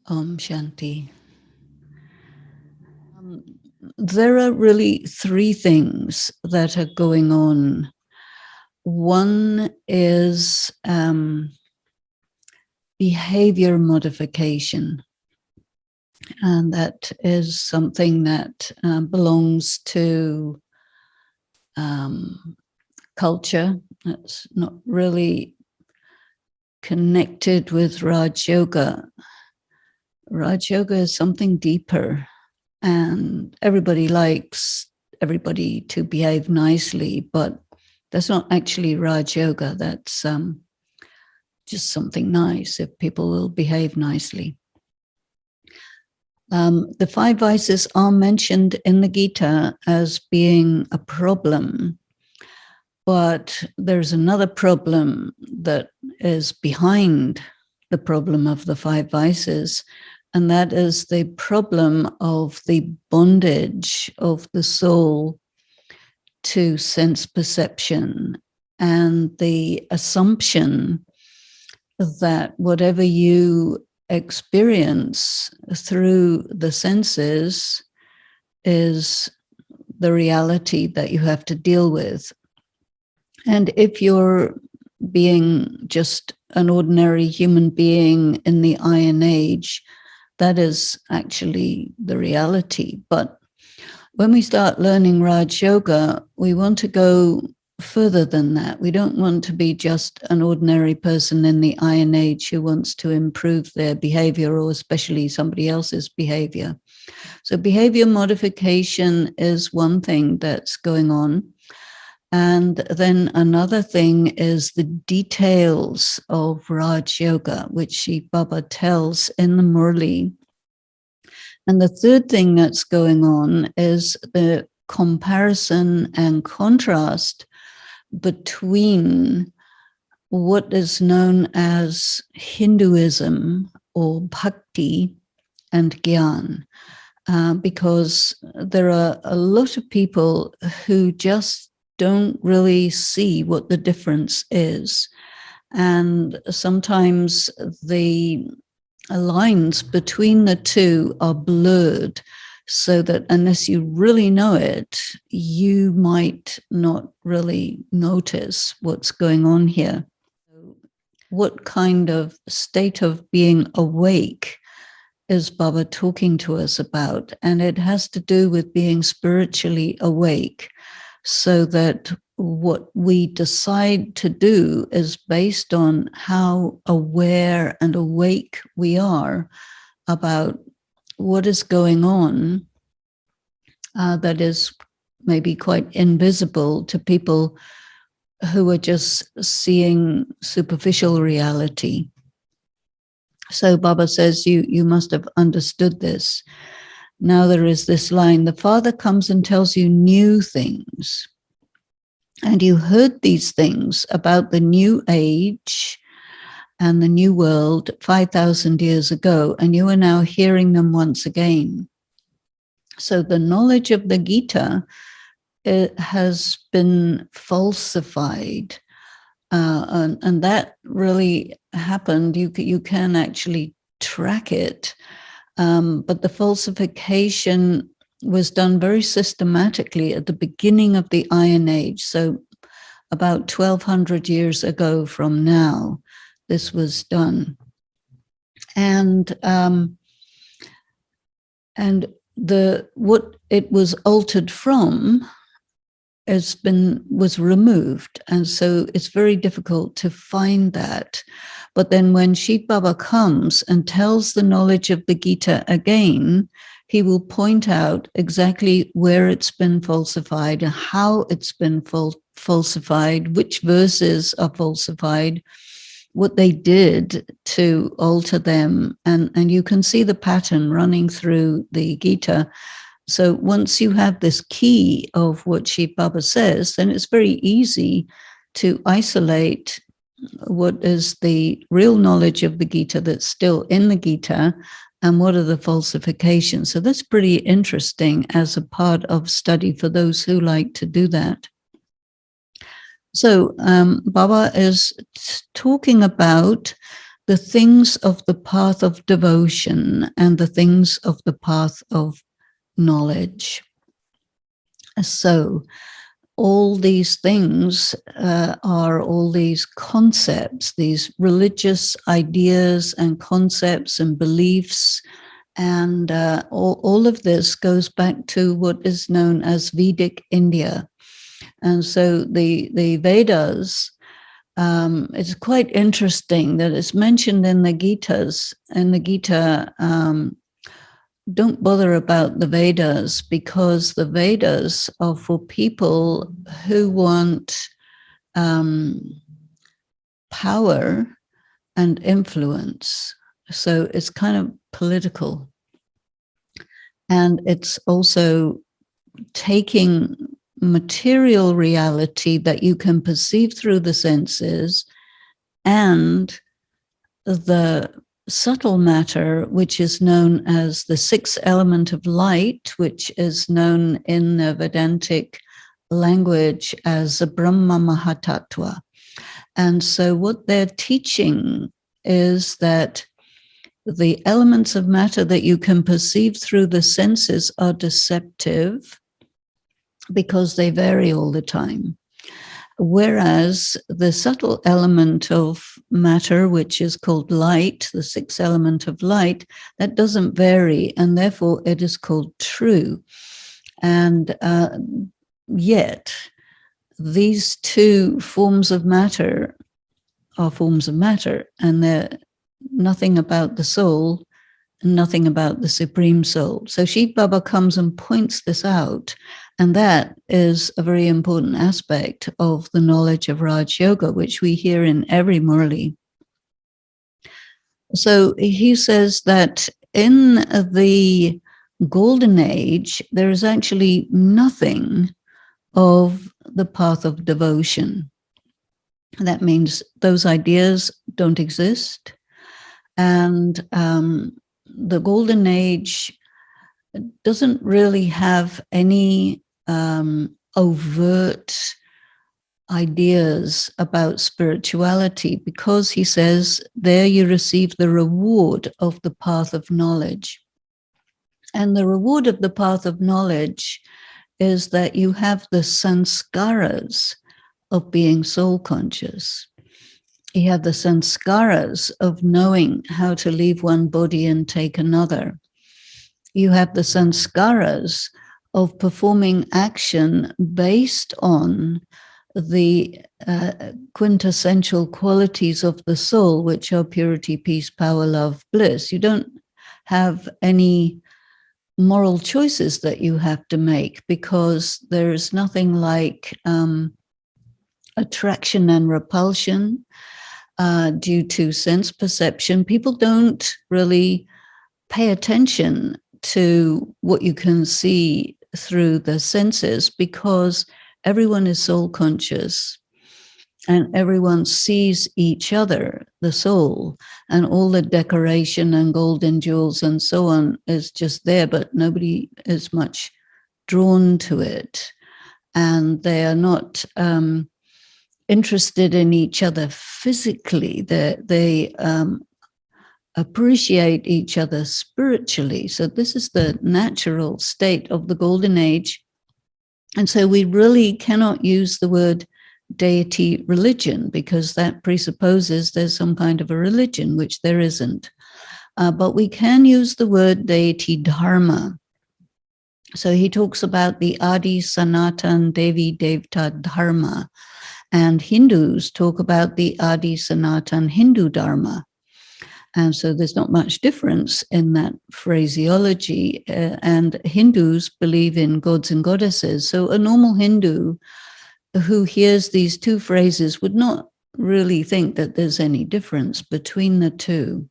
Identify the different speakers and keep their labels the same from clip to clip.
Speaker 1: Om Shanti. There are really three things that are going on. One is behavior modification, and that is something that belongs to culture. That's not really connected with Raj Yoga. Raj Yoga is something deeper, and everybody likes everybody to behave nicely, but that's not actually Raj Yoga. That's just something nice if people will behave nicely. The five vices are mentioned in the Gita as being a problem, but there's another problem that is behind the problem of the five vices, and that is the problem of the bondage of the soul to sense perception and the assumption that whatever you experience through the senses is the reality that you have to deal with. And if you're being just an ordinary human being in the Iron Age, that is actually the reality. But when we start learning Raj Yoga, we want to go further than that. We don't want to be just an ordinary person in the Iron Age who wants to improve their behavior, or especially somebody else's behavior. So behavior modification is one thing that's going on. And then another thing is the details of Raj Yoga, which Shiv Baba tells in the Murli. And the third thing that's going on is the comparison and contrast between what is known as Hinduism or bhakti and gyan, because there are a lot of people who just don't really see what the difference is. And sometimes the lines between the two are blurred, so that unless you really know it, you might not really notice what's going on here. What kind of state of being awake is Baba talking to us about? And it has to do with being spiritually awake, so that what we decide to do is based on how aware and awake we are about what is going on that is maybe quite invisible to people who are just seeing superficial reality. So Baba says, you must have understood this. Now there is this line: the Father comes and tells you new things. And you heard these things about the new age and the new world 5,000 years ago, and you are now hearing them once again. So the knowledge of the Gita, it has been falsified, and that really happened. You can actually track it, but the falsification was done very systematically at the beginning of the Iron Age. So about 1,200 years ago from now, this was done. And what it was altered from was removed. And so it's very difficult to find that. But then when Shiv Baba comes and tells the knowledge of the Gita again, he will point out exactly where it's been falsified and how it's been falsified, which verses are falsified, what they did to alter them. And you can see the pattern running through the Gita. So once you have this key of what Shiv Baba says, then it's very easy to isolate what is the real knowledge of the Gita that's still in the Gita, and what are the falsifications. So that's pretty interesting as a part of study for those who like to do that. So Baba is talking about the things of the path of devotion and the things of the path of knowledge. So all these things are all these concepts, these religious ideas and concepts and beliefs. And all of this goes back to what is known as Vedic India. And so the Vedas, it's quite interesting that it's mentioned in the Gitas. In the Gita, don't bother about the Vedas, because the Vedas are for people who want power and influence. So it's kind of political. And it's also taking material reality that you can perceive through the senses and the subtle matter, which is known as the sixth element of light, which is known in the Vedantic language as the Brahma Mahatattva. And so what they're teaching is that the elements of matter that you can perceive through the senses are deceptive because they vary all the time. Whereas the subtle element of matter, which is called light, the sixth element of light, that doesn't vary, and therefore it is called true. And yet, these two forms of matter are forms of matter, and they're nothing about the soul, nothing about the Supreme Soul. So Shiv Baba comes and points this out, and that is a very important aspect of the knowledge of Raj Yoga, which we hear in every Murli. So he says that in the Golden Age, there is actually nothing of the path of devotion. That means those ideas don't exist. And the Golden Age doesn't really have any overt ideas about spirituality, because he says there you receive the reward of the path of knowledge. And the reward of the path of knowledge is that you have the sanskaras of being soul conscious. You have the sanskaras of knowing how to leave one body and take another. You have the sanskaras of performing action based on the quintessential qualities of the soul, which are purity, peace, power, love, bliss. You don't have any moral choices that you have to make, because there is nothing like attraction and repulsion due to sense perception. People don't really pay attention to what you can see through the senses, because everyone is soul conscious and everyone sees each other, the soul, and all the decoration and golden jewels and so on is just there, but nobody is much drawn to it. And they are not interested in each other physically. They appreciate each other spiritually. So this is the natural state of the Golden Age. And so we really cannot use the word deity religion, because that presupposes there's some kind of a religion, which there isn't. But we can use the word deity dharma. So he talks about the Adi Sanatan Devi Devta Dharma, and Hindus talk about the Adi Sanatan Hindu Dharma. And so there's not much difference in that phraseology. And Hindus believe in gods and goddesses. So a normal Hindu who hears these two phrases would not really think that there's any difference between the two,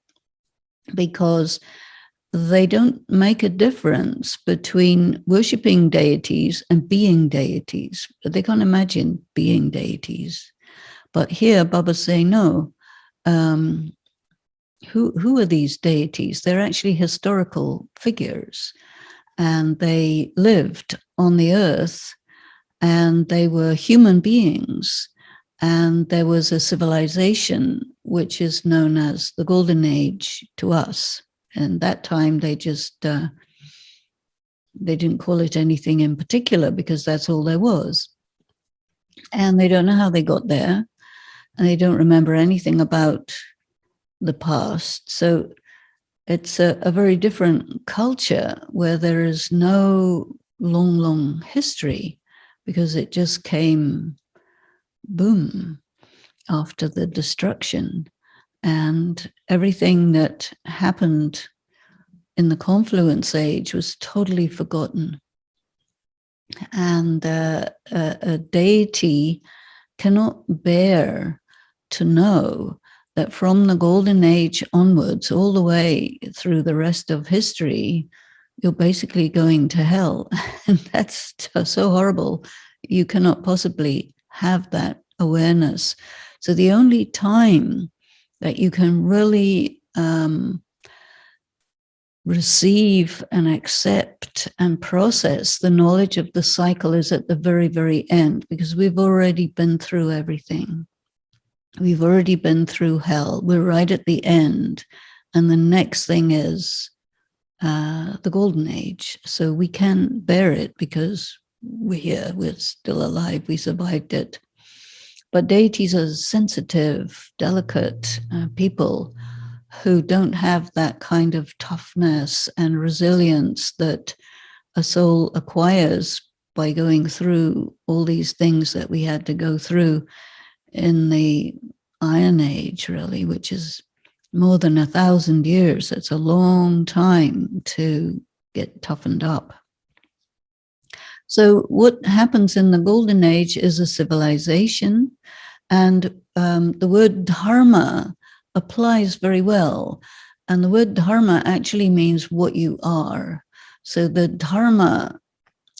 Speaker 1: because they don't make a difference between worshipping deities and being deities. They can't imagine being deities. But here Baba's saying, no, who are these deities? They're actually historical figures, and they lived on the earth, and they were human beings, and there was a civilization which is known as the Golden Age to us. And that time they just, they didn't call it anything in particular because that's all there was. And they don't know how they got there. And they don't remember anything about the past. So it's a very different culture where there is no long history, because it just came boom after the destruction. And everything that happened in the confluence age was totally forgotten. And a deity cannot bear to know that from the Golden Age onwards, all the way through the rest of history, you're basically going to hell. And that's so horrible. You cannot possibly have that awareness. So the only time that you can really receive and accept and process the knowledge of the cycle is at the very, very end, because we've already been through everything. We've already been through hell. We're right at the end. And the next thing is the Golden Age. So we can bear it because we're here, we're still alive, we survived it. But deities are sensitive, delicate people who don't have that kind of toughness and resilience that a soul acquires by going through all these things that we had to go through in the Iron Age, really, which is more than 1,000 years. It's a long time to get toughened up. So what happens in the Golden Age is a civilization, and the word dharma applies very well. And the word dharma actually means what you are. So the dharma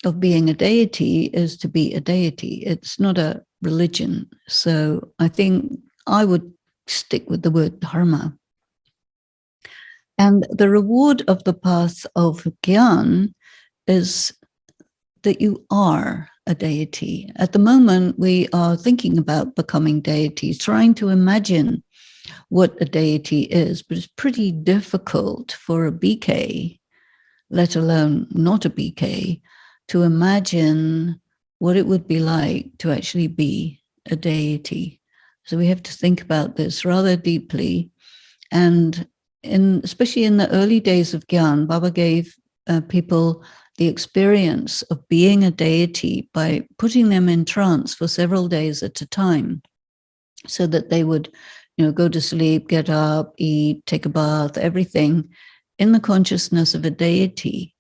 Speaker 1: of being a deity is to be a deity. It's not a religion. So I think I would stick with the word dharma. And the reward of the path of Gyan is that you are a deity. At the moment, we are thinking about becoming deities, trying to imagine what a deity is, but it's pretty difficult for a BK, let alone not a BK, to imagine what it would be like to actually be a deity. So we have to think about this rather deeply. And especially in the early days of Gyan, Baba gave people the experience of being a deity by putting them in trance for several days at a time, so that they would, go to sleep, get up, eat, take a bath, everything in the consciousness of a deity.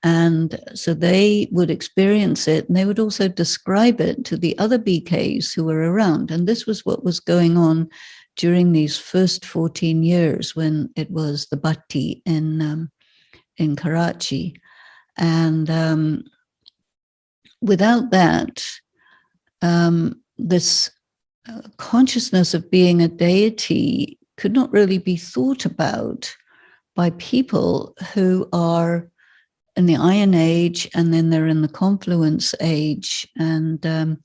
Speaker 1: And so they would experience it, and they would also describe it to the other BKs who were around. And this was what was going on during these first 14 years when it was the Bhatti in Karachi. And without that, this consciousness of being a deity could not really be thought about by people who are in the Iron Age, and then they're in the Confluence Age. And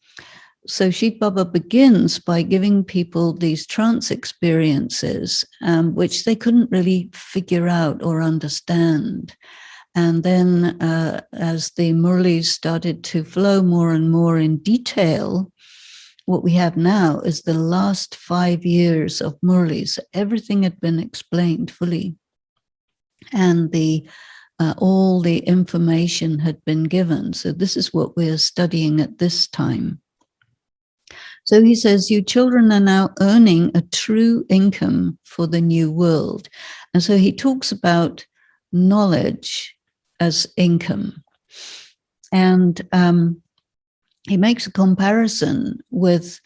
Speaker 1: so Sheet Baba begins by giving people these trance experiences, which they couldn't really figure out or understand. And then as the Murlis started to flow more and more in detail, what we have now is the last 5 years of Murlis. Everything had been explained fully. And all the information had been given. So this is what we're studying at this time. So he says, you children are now earning a true income for the new world. And so he talks about knowledge as income. And he makes a comparison with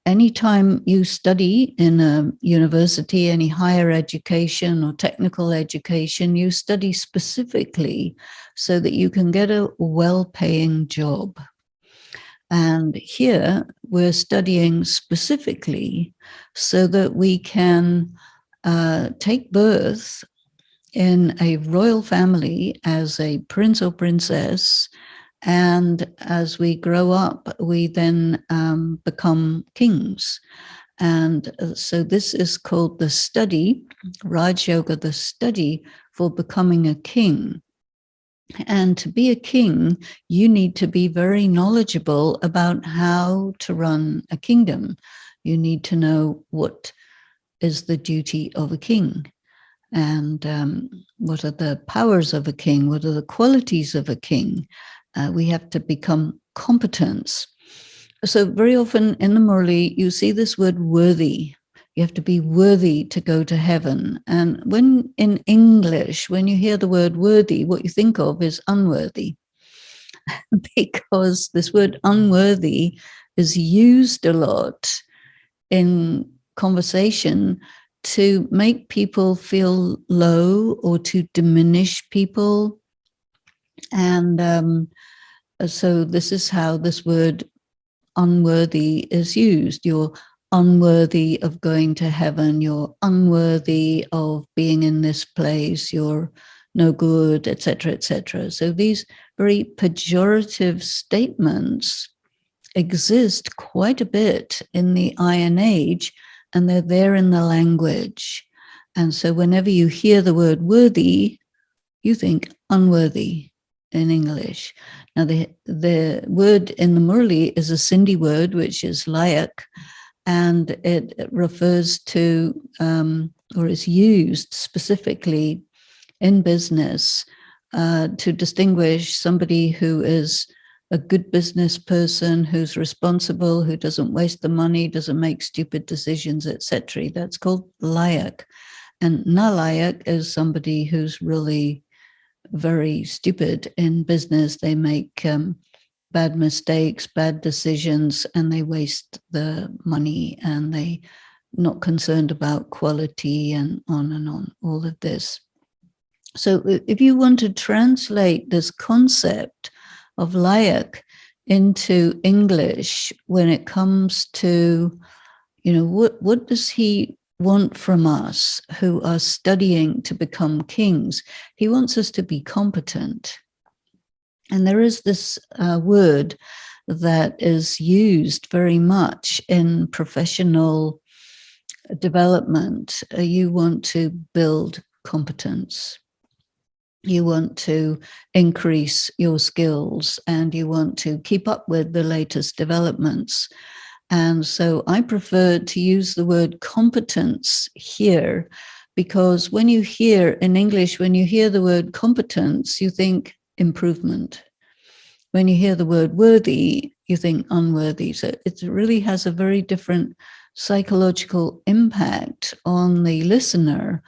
Speaker 1: any time you study in a university, any higher education or technical education, you study specifically so that you can get a well-paying job. And here we're studying specifically so that we can take birth in a royal family as a prince or princess. And as we grow up, we then become kings. And so this is called the study, Raj Yoga, the study for becoming a king. And to be a king, you need to be very knowledgeable about how to run a kingdom. You need to know what is the duty of a king, and what are the powers of a king, what are the qualities of a king. We have to become competent. So very often in the Murli, you see this word worthy. You have to be worthy to go to heaven. And when in English, when you hear the word worthy, what you think of is unworthy, because this word unworthy is used a lot in conversation to make people feel low or to diminish people. And so this is how this word unworthy is used. You're unworthy of going to heaven. You're unworthy of being in this place. You're no good, etc., etc. So these very pejorative statements exist quite a bit in the Iron Age, and they're there in the language. And so whenever you hear the word worthy, you think unworthy in English. Now, the word in the Murli is a Sindhi word, which is layak, and it refers to, or is used specifically in business to distinguish somebody who is a good business person, who's responsible, who doesn't waste the money, doesn't make stupid decisions, etc. That's called layak. And nalayak is somebody who's really very stupid in business. They make bad mistakes, bad decisions, and they waste the money, and they not concerned about quality, and on, all of this. So if you want to translate this concept of layak into English, when it comes to, what does he want from us who are studying to become kings? He wants us to be competent. And there is this word that is used very much in professional development. You want to build competence. You want to increase your skills, and you want to keep up with the latest developments. And so I prefer to use the word competence here, because when you hear in English, when you hear the word competence, you think improvement. When you hear the word worthy, you think unworthy. So it really has a very different psychological impact on the listener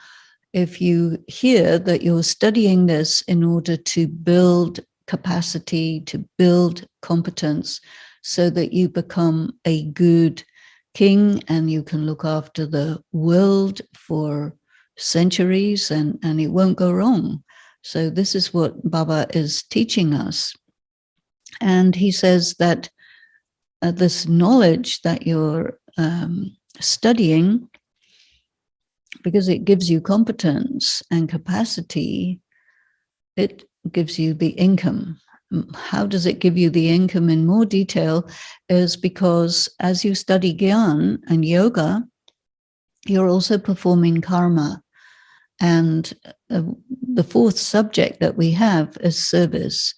Speaker 1: if you hear that you're studying this in order to build capacity, to build competence, so that you become a good king and you can look after the world for centuries, and it won't go wrong. So this is what Baba is teaching us. And he says that this knowledge that you're studying, because it gives you competence and capacity, it gives you the income. How does it give you the income in more detail? Is because as you study Gyan and yoga, you're also performing karma. And the fourth subject that we have is service.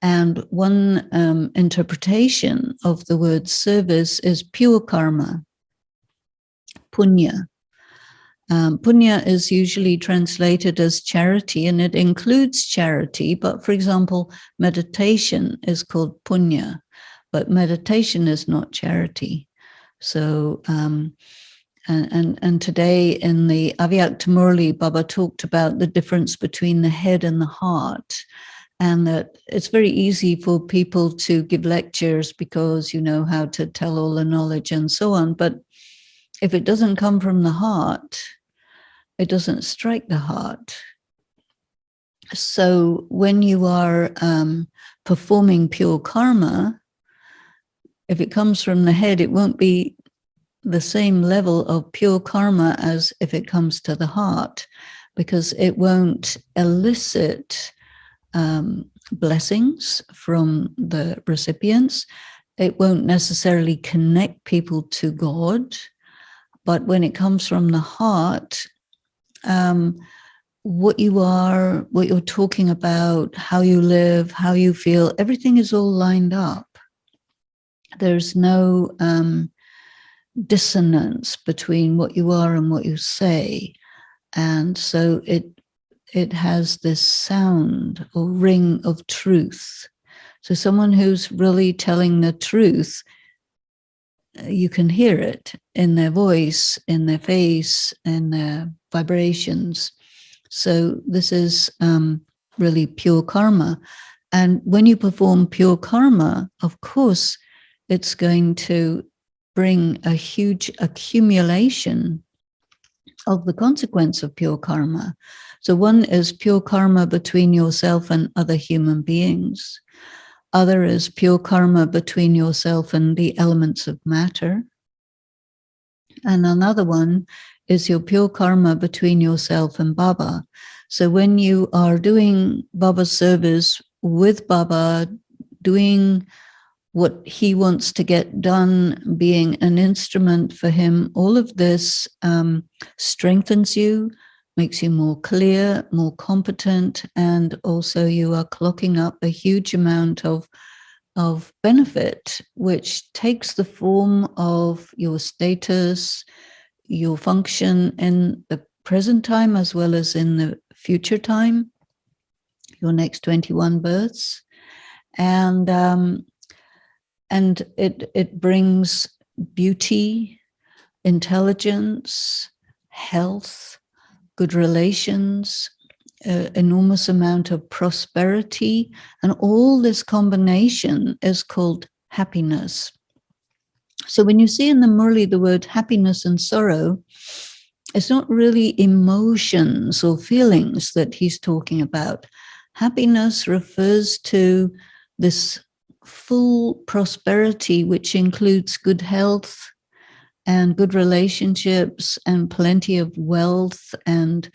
Speaker 1: And one interpretation of the word service is pure karma, punya. Punya is usually translated as charity, and it includes charity. But for example, meditation is called punya, but meditation is not charity. So, and today in the Avyakta Murli, Baba talked about the difference between the head and the heart, and that it's very easy for people to give lectures because you know how to tell all the knowledge and so on. But if it doesn't come from the heart, it doesn't strike the heart. So when you are performing pure karma, if it comes from the head, it won't be the same level of pure karma as if it comes to the heart, because it won't elicit blessings from the recipients. It won't necessarily connect people to God. But when it comes from the heart, what you are, what you're talking about, how you live, how you feel, everything is all lined up. There's no dissonance between what you are and what you say. And so it has this sound or ring of truth. So someone who's really telling the truth, you can hear it in their voice, in their face, in their vibrations. So this is really pure karma. And when you perform pure karma, of course, it's going to bring a huge accumulation of the consequence of pure karma. So one is pure karma between yourself and other human beings. Other is pure karma between yourself and the elements of matter. And another one is your pure karma between yourself and Baba. So when you are doing Baba's service with Baba, doing what he wants to get done, being an instrument for him, all of this strengthens you, makes you more clear, more competent, and also you are clocking up a huge amount of benefit, which takes the form of your status, your function in the present time as well as in the future time, your next 21 births. And it brings beauty, intelligence, health, good relations, enormous amount of prosperity, and all this combination is called happiness. So when you see in the Murli the word happiness and sorrow, it's not really emotions or feelings that he's talking about. Happiness refers to this full prosperity, which includes good health and good relationships and plenty of wealth, and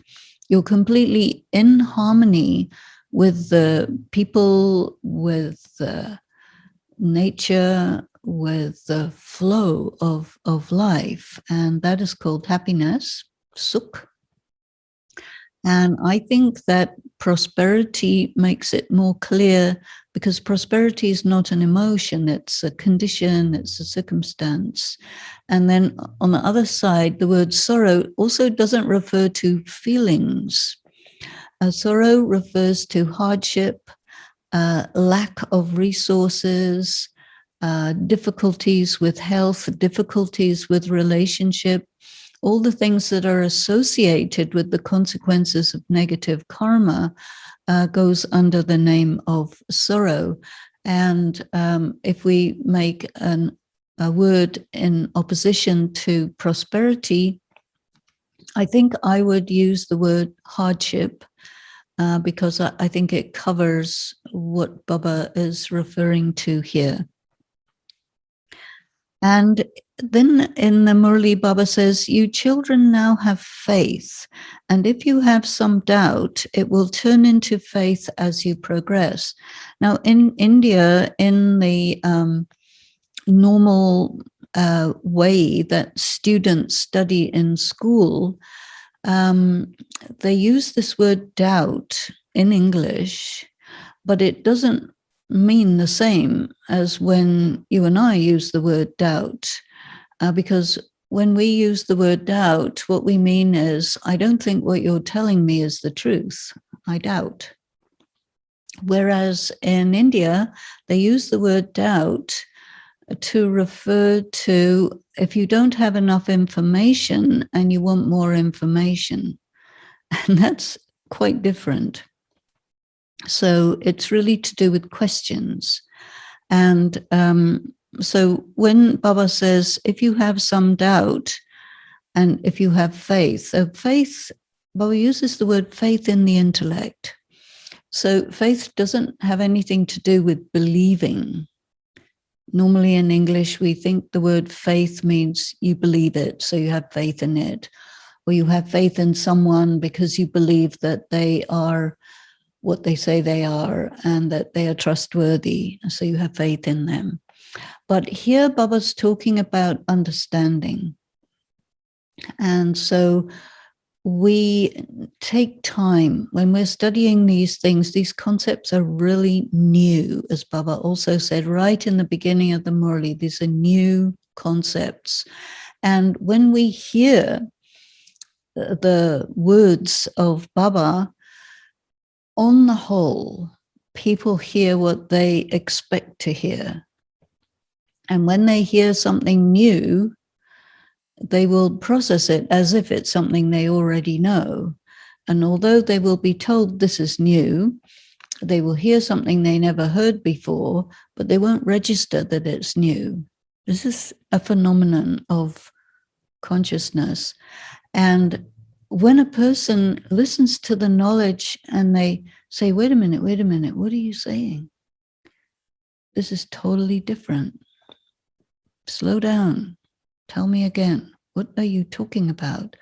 Speaker 1: you're completely in harmony with the people, with the nature, with the flow of life. And that is called happiness, sukh. And I think that prosperity makes it more clear, because prosperity is not an emotion, it's a condition, it's a circumstance. And then on the other side, the word sorrow also doesn't refer to feelings. Sorrow refers to hardship, lack of resources, difficulties with health, difficulties with relationship, all the things that are associated with the consequences of negative karma goes under the name of sorrow. And if we make a word in opposition to prosperity, I think I would use the word hardship, because I think it covers what Baba is referring to here. And then in the Murli, Baba says, you children now have faith, and if you have some doubt, it will turn into faith as you progress. Now, in India, in the normal way that students study in school, they use this word doubt in English, but it doesn't mean the same as when you and I use the word doubt, because when we use the word doubt, what we mean is, I don't think what you're telling me is the truth. I doubt. Whereas in India, they use the word doubt to refer to if you don't have enough information and you want more information. And that's quite different. So it's really to do with questions. And so when Baba says, if you have some doubt and if you have faith, so faith, Baba uses the word faith in the intellect. So faith doesn't have anything to do with believing. Normally in English, we think the word faith means you believe it, so you have faith in it. Or you have faith in someone because you believe that they are what they say they are and that they are trustworthy, so you have faith in them. But here Baba's talking about understanding. And so we take time when we're studying these things. These concepts are really new, as Baba also said right in the beginning of the Murli. These are new concepts. And when we hear the words of Baba, on the whole, people hear what they expect to hear. And when they hear something new, they will process it as if it's something they already know. And although they will be told this is new, they will hear something they never heard before, but they won't register that it's new. This is a phenomenon of consciousness. And when a person listens to the knowledge and they say, wait a minute, what are you saying? This is totally different. Slow down. Tell me again. What are you talking about?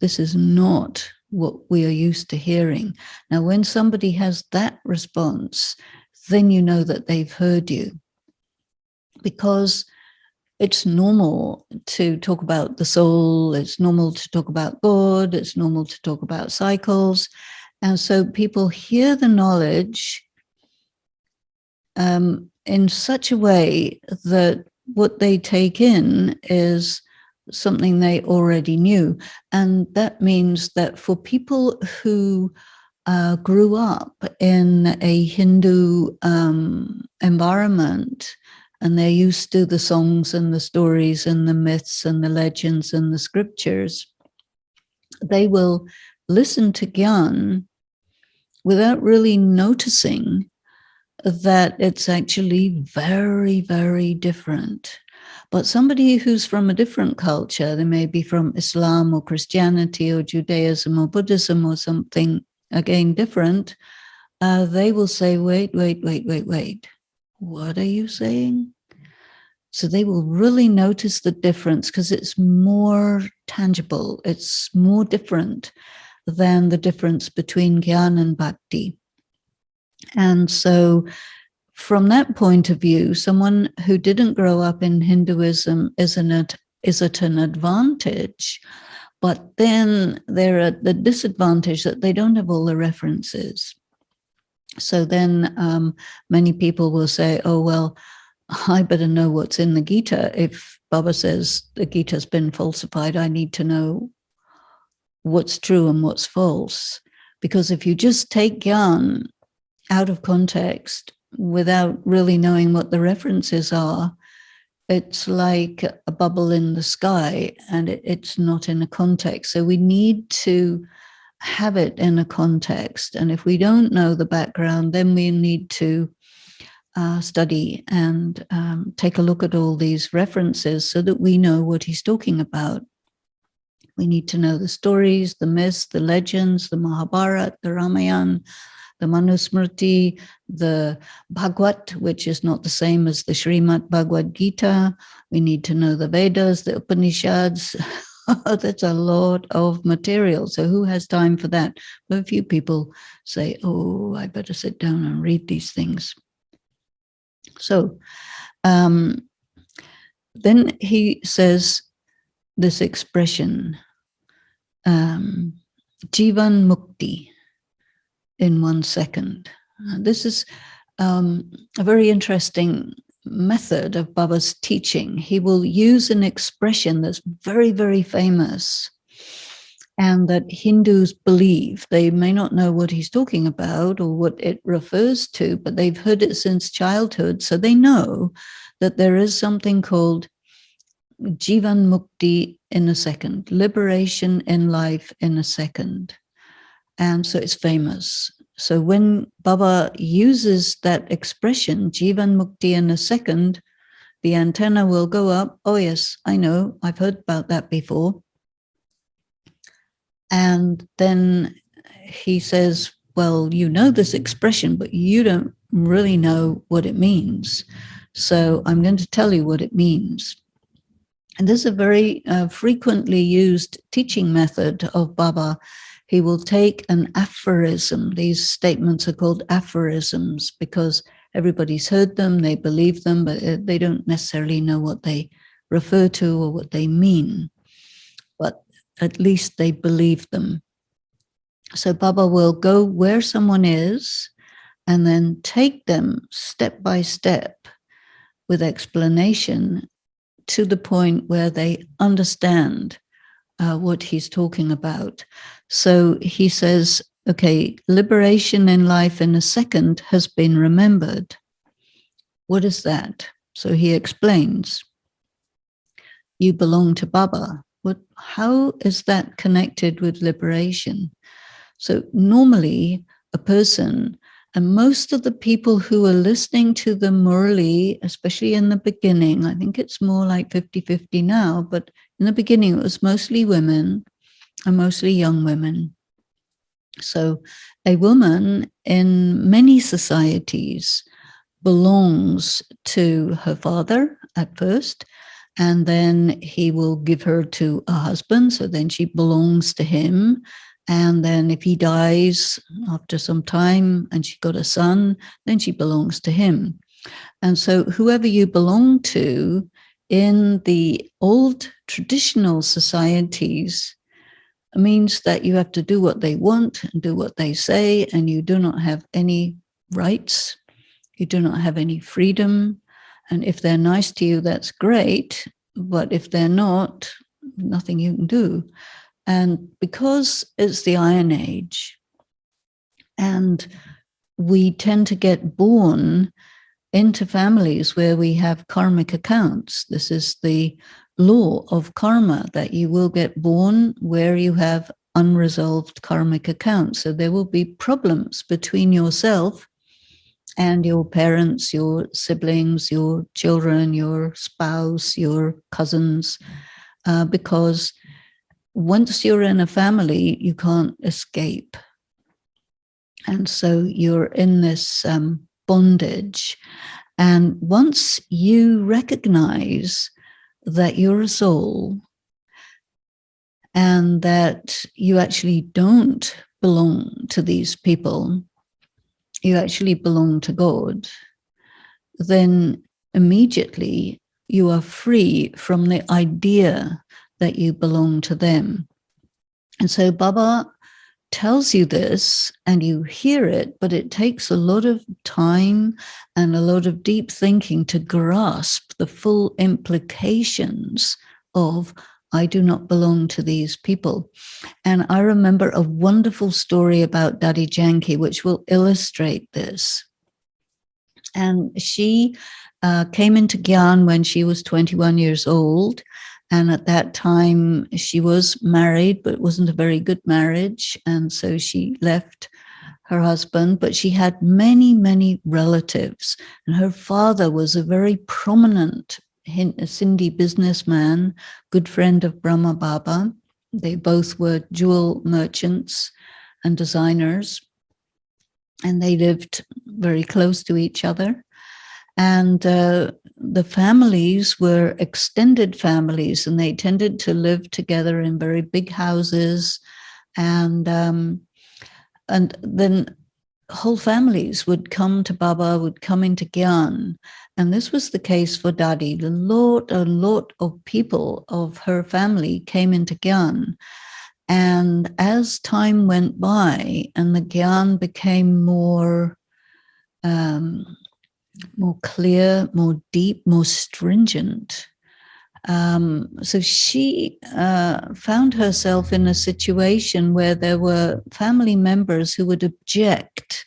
Speaker 1: This is not what we are used to hearing. Now, when somebody has that response, then you know that they've heard you. Because it's normal to talk about the soul, it's normal to talk about God, it's normal to talk about cycles. And so people hear the knowledge in such a way that what they take in is something they already knew. And that means that for people who grew up in a Hindu environment, and they're used to the songs and the stories and the myths and the legends and the scriptures, they will listen to Gyan without really noticing that it's actually very, very different. But somebody who's from a different culture, they may be from Islam or Christianity or Judaism or Buddhism or something, again, different, they will say, wait. What are you saying? So they will really notice the difference because it's more tangible. It's more different than the difference between Gyan and Bhakti. And so from that point of view, someone who didn't grow up in Hinduism is at an advantage, but then they're at the disadvantage that they don't have all the references. So then many people will say, oh, well, I better know what's in the Gita. If Baba says the Gita's been falsified, I need to know what's true and what's false. Because if you just take Gyan out of context without really knowing what the references are, it's like a bubble in the sky and it's not in a context. So we need to have it in a context. And if we don't know the background, then we need to study and take a look at all these references so that we know what he's talking about. We need to know the stories, the myths, the legends, the Mahabharata, the Ramayana, the Manusmriti, the Bhagavad, which is not the same as the Srimad Bhagavad Gita. We need to know the Vedas, the Upanishads. That's a lot of material. So who has time for that? But a few people say, oh, I better sit down and read these things. So then he says this expression, Jivan Mukti, in 1 second. This is a very interesting method of Baba's teaching. He will use an expression that's very, very famous and that Hindus believe. They may not know what he's talking about or what it refers to, but they've heard it since childhood. So they know that there is something called Jivan Mukti in a second, liberation in life in a second. And so it's famous. So when Baba uses that expression, Jivan Mukti in a second, the antenna will go up. Oh, yes, I know. I've heard about that before. And then he says, well, you know this expression, but you don't really know what it means. So I'm going to tell you what it means. And this is a very frequently used teaching method of Baba. He will take an aphorism. These statements are called aphorisms because everybody's heard them, they believe them, but they don't necessarily know what they refer to or what they mean. But at least they believe them. So Baba will go where someone is and then take them step by step with explanation to the point where they understand what he's talking about. So he says, okay, liberation in life in a second has been remembered. What is that? So he explains, you belong to Baba. How is that connected with liberation? So normally a person, and most of the people who are listening to the Murli, especially in the beginning, I think it's more like 50-50 now, but in the beginning it was mostly women and mostly young women. So a woman in many societies belongs to her father at first, and then he will give her to a husband, so then she belongs to him. And then if he dies after some time and she got a son, then she belongs to him. And so whoever you belong to in the old traditional societies means that you have to do what they want and do what they say, and you do not have any rights. You do not have any freedom. And if they're nice to you, that's great. But if they're not, nothing you can do. And because it's the Iron Age, and we tend to get born into families where we have karmic accounts. This is the law of karma, that you will get born where you have unresolved karmic accounts. So there will be problems between yourself and your parents, your siblings, your children, your spouse, your cousins, because once you're in a family, you can't escape. And so you're in this bondage. And once you recognize that you're a soul and that you actually don't belong to these people, you actually belong to God, then immediately you are free from the idea that you belong to them. And so Baba tells you this and you hear it, but it takes a lot of time and a lot of deep thinking to grasp the full implications of I do not belong to these people. And I remember a wonderful story about Daddy Janki, which will illustrate this. And she came into Gyan when she was 21 years old. And at that time, she was married, but it wasn't a very good marriage. And so she left her husband, but she had many, many relatives. And her father was a very prominent Sindhi businessman, good friend of Brahma Baba. They both were jewel merchants and designers, and they lived very close to each other. And the families were extended families, and they tended to live together in very big houses. And then whole families would come to Baba, would come into Gyan. And this was the case for Dadi. A lot of people of her family came into Gyan. And as time went by and the Gyan became more clear, more deep, more stringent, so she found herself in a situation where there were family members who would object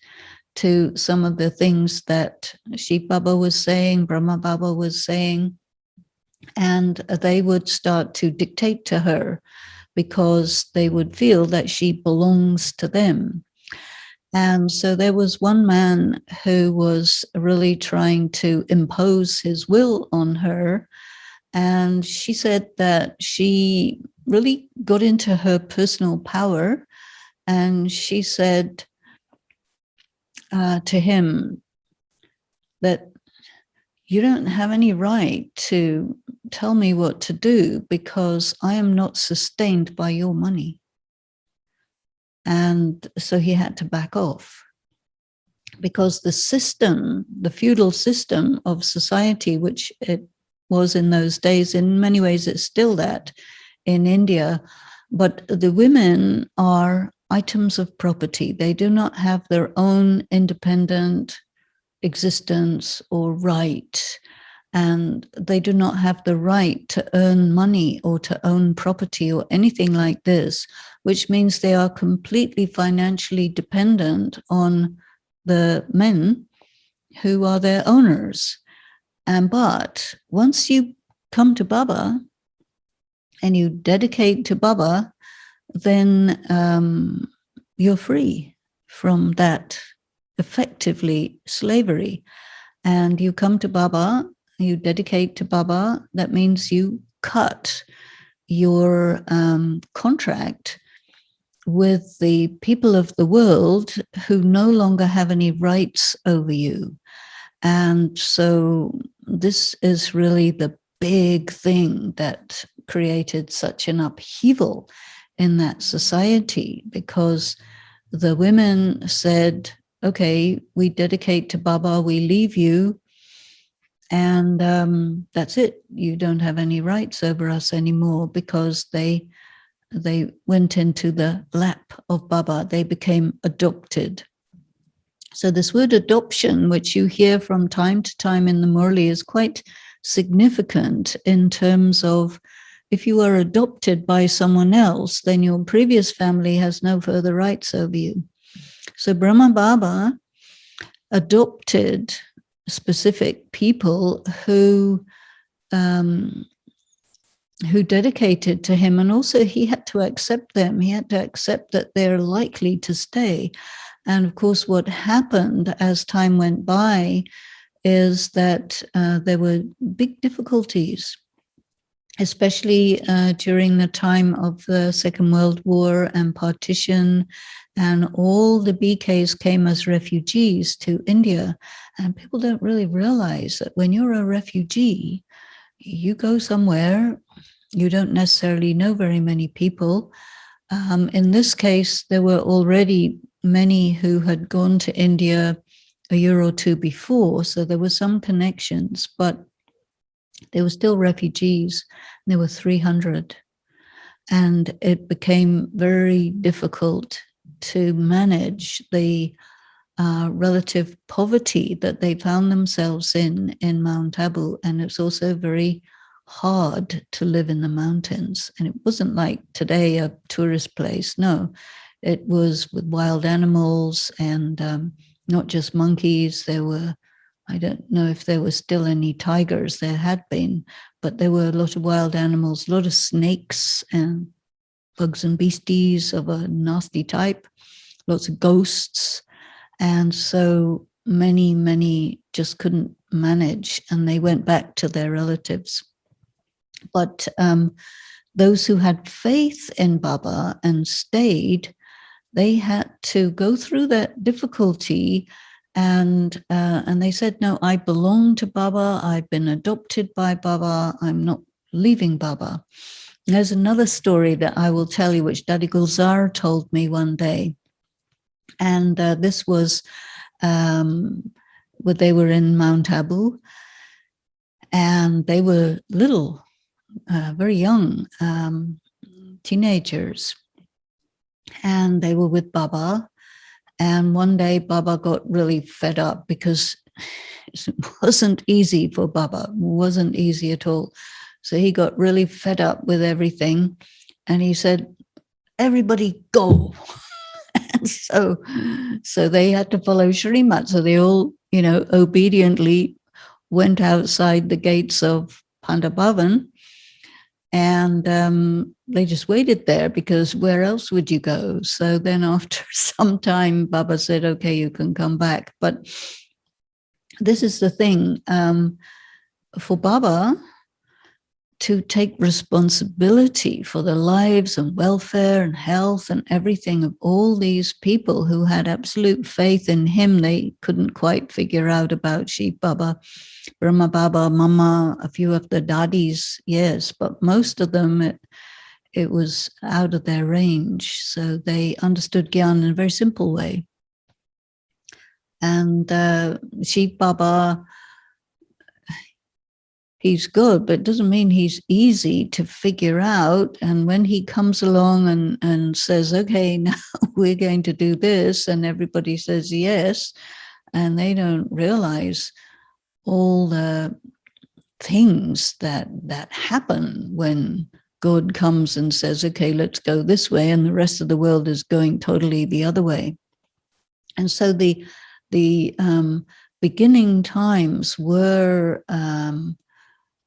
Speaker 1: to some of the things that Shiv Baba was saying, Brahma Baba was saying, and they would start to dictate to her because they would feel that she belongs to them. And so there was one man who was really trying to impose his will on her. And she said that she really got into her personal power. And she said to him that you don't have any right to tell me what to do because I am not sustained by your money. And so he had to back off because the system, the feudal system of society, which it was in those days, in many ways it's still that in India, But the women are items of property. They do not have their own independent existence or right. And they do not have the right to earn money or to own property or anything like this, which means they are completely financially dependent on the men who are their owners. But once you come to Baba and you dedicate to Baba, then you're free from that effectively slavery. And you come to Baba, you dedicate to Baba, that means you cut your contract with the people of the world who no longer have any rights over you. And so this is really the big thing that created such an upheaval in that society, because the women said, okay, we dedicate to Baba, we leave you, and that's it. You don't have any rights over us anymore, because they went into the lap of Baba. They became adopted. So this word adoption, which you hear from time to time in the Murli, is quite significant in terms of, if you are adopted by someone else, then your previous family has no further rights over you. So Brahma Baba adopted specific people who dedicated to him, and also he had to accept them. He had to accept that they're likely to stay. And of course, what happened as time went by is that there were big difficulties, especially during the time of the Second World War and partition, and all the BKs came as refugees to India. And people don't really realize that when you're a refugee, you go somewhere, you don't necessarily know very many people. In this case, there were already many who had gone to India a year or two before, so there were some connections, but they were still refugees. There were 300. And it became very difficult to manage the relative poverty that they found themselves in Mount Abu. And it's also very hard to live in the mountains. And it wasn't like today, a tourist place. No, it was with wild animals, and not just monkeys. There were, I don't know if there were still any tigers. There had been, but there were a lot of wild animals, a lot of snakes and bugs and beasties of a nasty type, lots of ghosts. And so many just couldn't manage, and they went back to their relatives. But those who had faith in Baba and stayed, they had to go through that difficulty, and they said, no, I belong to Baba, I've been adopted by Baba, I'm not leaving Baba. There's another story that I will tell you, which Daddy Gulzar told me one day. And this was when they were in Mount Abu, and they were little, very young teenagers. And they were with Baba. And one day Baba got really fed up, because it wasn't easy for Baba. It wasn't easy at all. So he got really fed up with everything. And he said, everybody go. And so they had to follow Shrimat. So they all, obediently went outside the gates of Pandabhavan. And they just waited there, because where else would you go? So then after some time, Baba said, okay, you can come back. But this is the thing, for Baba to take responsibility for the lives and welfare and health and everything of all these people who had absolute faith in him. They couldn't quite figure out about Shiv Baba, Brahma Baba, Mama, a few of the daddies, yes, but most of them, it was out of their range. So they understood Gyan in a very simple way. And Shiv Baba, he's good, but it doesn't mean he's easy to figure out. And when he comes along and says, okay, now we're going to do this, and everybody says yes, and they don't realize all the things that happen when God comes and says, okay, let's go this way, and the rest of the world is going totally the other way. And so the beginning times were,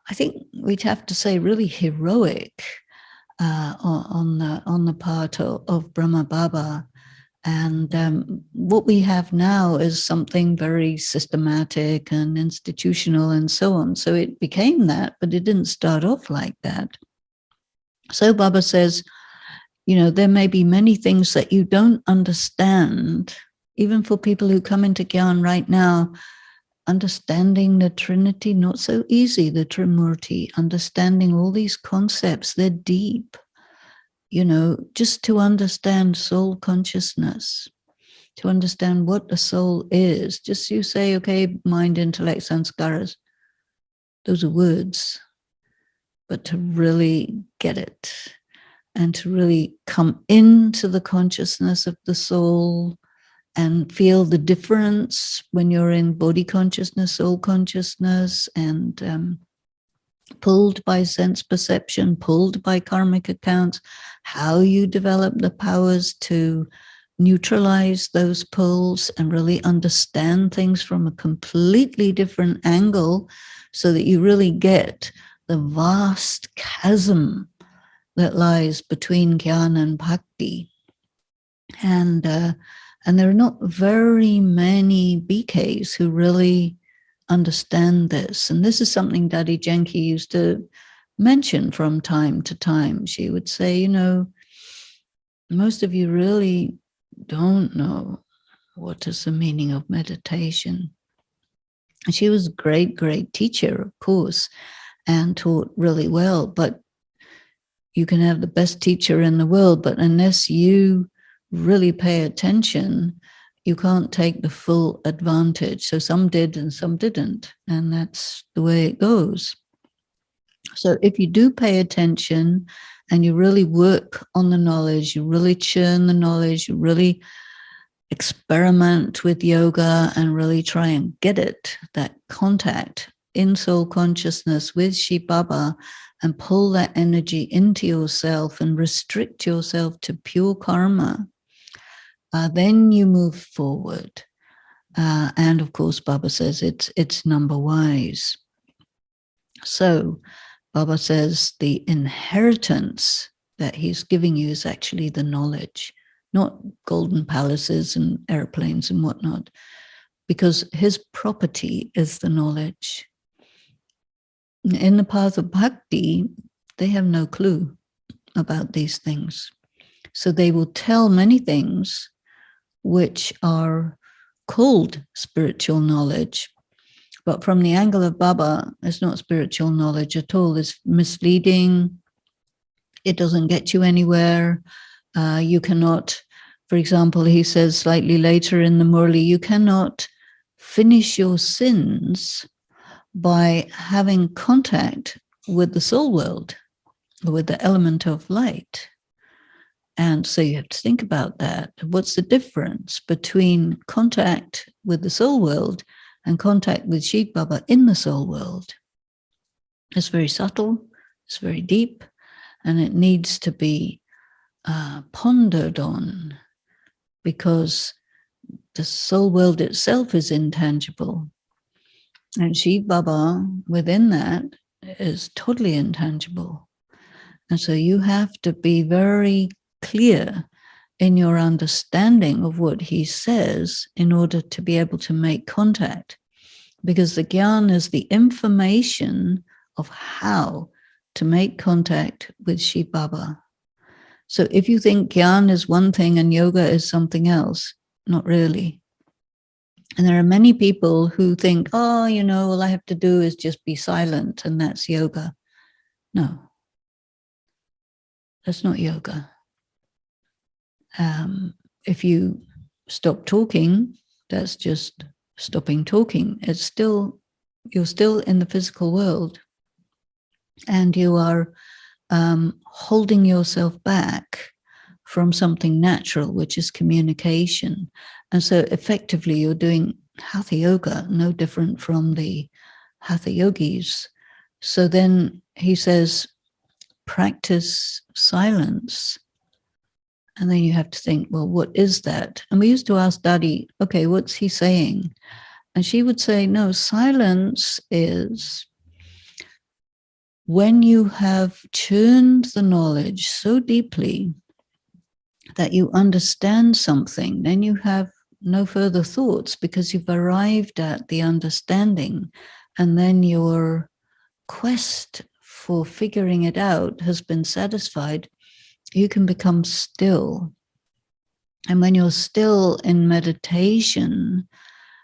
Speaker 1: I think we'd have to say, really heroic on the part of Brahma Baba. And what we have now is something very systematic and institutional and so on. So it became that, but it didn't start off like that. So Baba says, there may be many things that you don't understand, even for people who come into Gyan right now. Understanding the Trinity, not so easy, the Trimurti, understanding all these concepts, they're deep. Just to understand soul consciousness, to understand what the soul is. Just you say, okay, mind, intellect, sanskaras, those are words. But to really get it and to really come into the consciousness of the soul and feel the difference when you're in body consciousness, soul consciousness, and pulled by sense perception, pulled by karmic accounts, how you develop the powers to neutralize those pulls and really understand things from a completely different angle so that you really get the vast chasm that lies between jnana and bhakti. And there are not very many BKs who really understand this. And this is something Daddy Genki used to mention from time to time. She would say, most of you really don't know what is the meaning of meditation. And she was a great, great teacher, of course, and taught really well. But you can have the best teacher in the world, but unless you really pay attention, you can't take the full advantage. So some did and some didn't, and that's the way it goes. So if you do pay attention and you really work on the knowledge, you really churn the knowledge, you really experiment with yoga and really try and get it, that contact in soul consciousness with Shiv Baba, and pull that energy into yourself and restrict yourself to pure karma, then you move forward. And of course, Baba says it's number wise. So Baba says the inheritance that he's giving you is actually the knowledge, not golden palaces and airplanes and whatnot, because his property is the knowledge. In the path of bhakti, they have no clue about these things. So they will tell many things which are called spiritual knowledge. But from the angle of Baba, it's not spiritual knowledge at all. It's misleading. It doesn't get you anywhere. You cannot, for example, he says slightly later in the Murli, you cannot finish your sins by having contact with the soul world, or with the element of light. And so you have to think about that. What's the difference between contact with the soul world and contact with Shiv Baba in the soul world? It's very subtle, it's very deep, and it needs to be pondered on, because the soul world itself is intangible. And Shiv Baba within that is totally intangible. And so you have to be very clear in your understanding of what he says in order to be able to make contact, because the Gyan is the information of how to make contact with Shiv Baba. So if you think Gyan is one thing and yoga is something else, not really. And there are many people who think, all I have to do is just be silent and that's yoga. No, that's not yoga. If you stop talking, that's just stopping talking. You're still in the physical world. and you are holding yourself back from something natural, which is communication. And so effectively you're doing hatha yoga, no different from the hatha yogis. So then he says, practice silence. And then you have to think, well, what is that? And we used to ask Daddy, okay, what's he saying? And she would say, no, silence is when you have churned the knowledge so deeply that you understand something, then you have no further thoughts because you've arrived at the understanding, and then your quest for figuring it out has been satisfied. You can become still. And when you're still in meditation,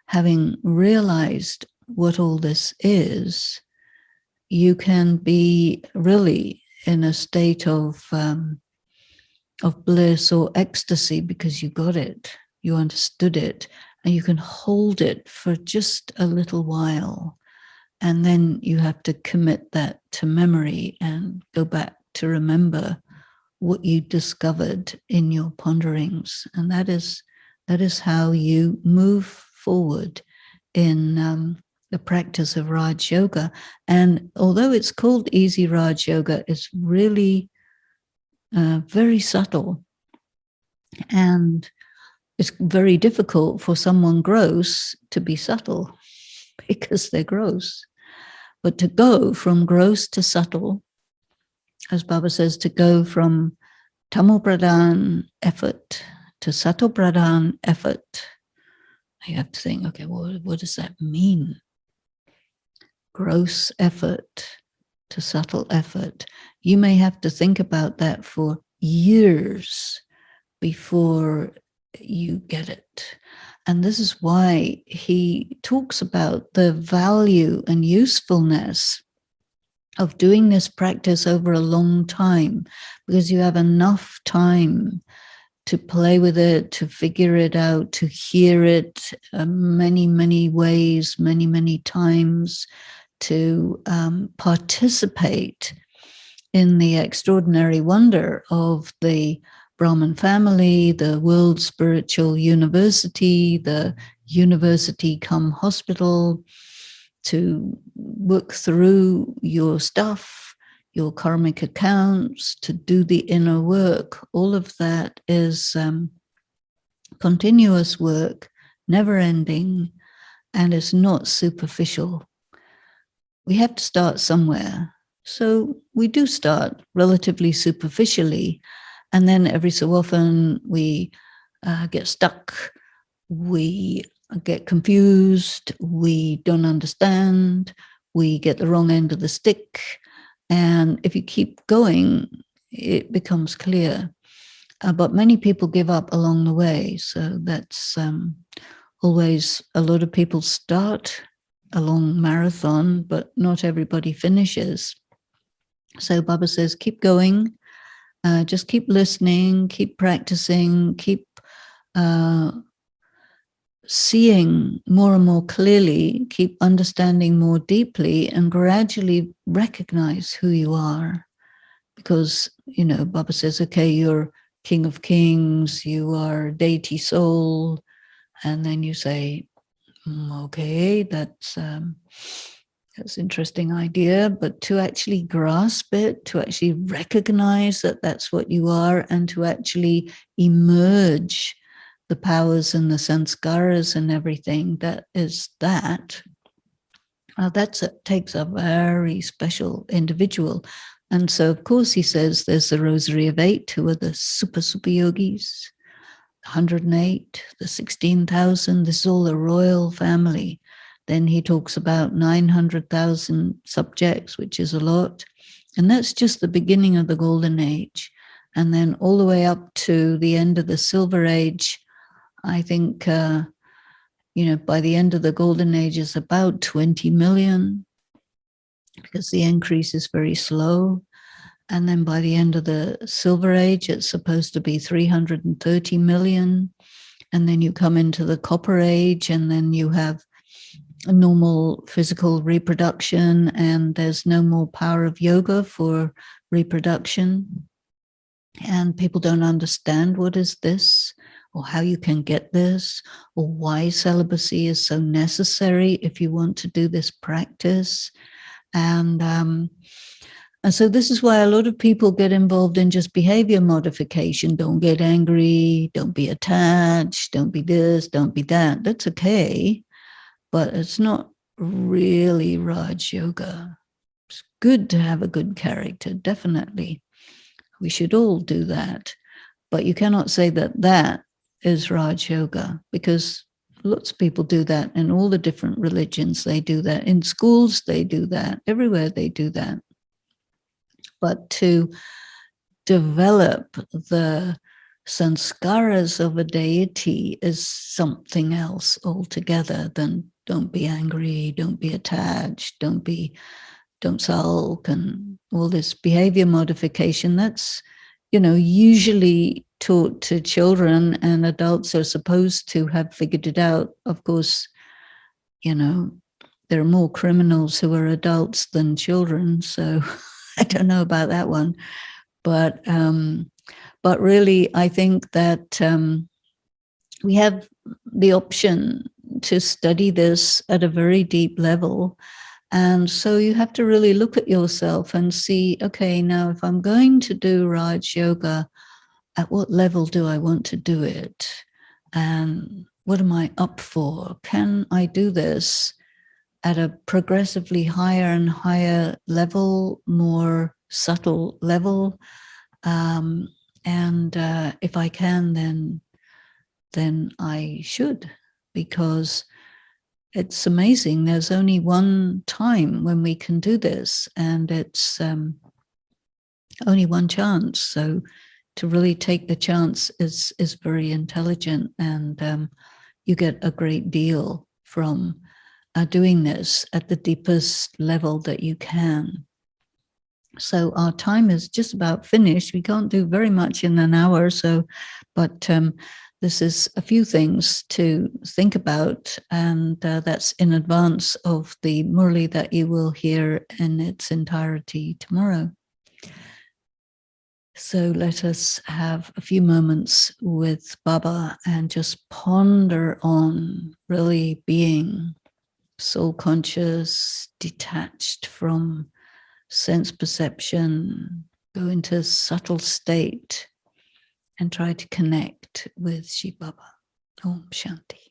Speaker 1: having realized what all this is, you can be really in a state of bliss or ecstasy because you got it, you understood it, and you can hold it for just a little while. And then you have to commit that to memory and go back to remember what you discovered in your ponderings. And that is how you move forward in the practice of Raj Yoga. And although it's called Easy Raj Yoga, it's really very subtle. And it's very difficult for someone gross to be subtle because they're gross. But to go from gross to subtle, as Baba says, to go from Tamo Pradhan effort to Sato Pradhan effort, you have to think, okay, what does that mean? Gross effort to subtle effort. You may have to think about that for years before you get it. And this is why he talks about the value and usefulness of doing this practice over a long time, because you have enough time to play with it, to figure it out, to hear it many, many ways, many, many times, to participate in the extraordinary wonder of the Brahmin family, the World Spiritual University, the university come hospital, to work through your stuff, your karmic accounts, to do the inner work. All of that is continuous work, never ending, and it's not superficial. We have to start somewhere. So we do start relatively superficially, and then every so often we get stuck, we get confused, we don't understand, we get the wrong end of the stick. And if you keep going, it becomes clear. But many people give up along the way. So that's always, a lot of people start a long marathon, but not everybody finishes. So Baba says, keep going, just keep listening, keep practicing, keep seeing more and more clearly, keep understanding more deeply, and gradually recognize who you are. Because, Baba says, okay, you're King of Kings, you are deity soul. And then you say, okay, that's interesting idea, but to actually grasp it, to actually recognize that that's what you are, and to actually emerge the powers and the sanskaras and everything that is that takes a very special individual. And so, of course, he says there's the Rosary of 8, who are the super yogis, 108, the 16,000, this is all a royal family. Then he talks about 900,000 subjects, which is a lot. And that's just the beginning of the Golden Age. And then all the way up to the end of the Silver Age, I think, by the end of the Golden Age is about 20 million, because the increase is very slow. And then by the end of the Silver Age, it's supposed to be 330 million. And then you come into the Copper Age, and then you have a normal physical reproduction, and there's no more power of yoga for reproduction. And people don't understand what is this, or how you can get this, or why celibacy is so necessary if you want to do this practice. And so this is why a lot of people get involved in just behavior modification. Don't get angry, don't be attached, don't be this, don't be that. That's okay, but it's not really Raj Yoga. It's good to have a good character, definitely. We should all do that. But you cannot say that that is Raj Yoga, because lots of people do that in all the different religions. They do that in schools, they do that everywhere, they do that. But to develop the sanskaras of a deity is something else altogether than don't be angry, don't be attached, don't sulk, and all this behavior modification. That's, usually taught to children, and adults are supposed to have figured it out. Of course, there are more criminals who are adults than children, so I don't know about that one. But really, I think that we have the option to study this at a very deep level. And so you have to really look at yourself and see, okay, now if I'm going to do Raj Yoga, at what level do I want to do it? And what am I up for? Can I do this at a progressively higher and higher level, more subtle level? And if I can, then I should, because it's amazing. There's only one time when we can do this, and it's only one chance. So to really take the chance is very intelligent, and you get a great deal from doing this at the deepest level that you can. So our time is just about finished. We can't do very much in an hour, but this is a few things to think about, and that's in advance of the Murli that you will hear in its entirety tomorrow. So let us have a few moments with Baba and just ponder on really being soul conscious, detached from sense perception, go into a subtle state and try to connect with Shiv Baba. Om Shanti.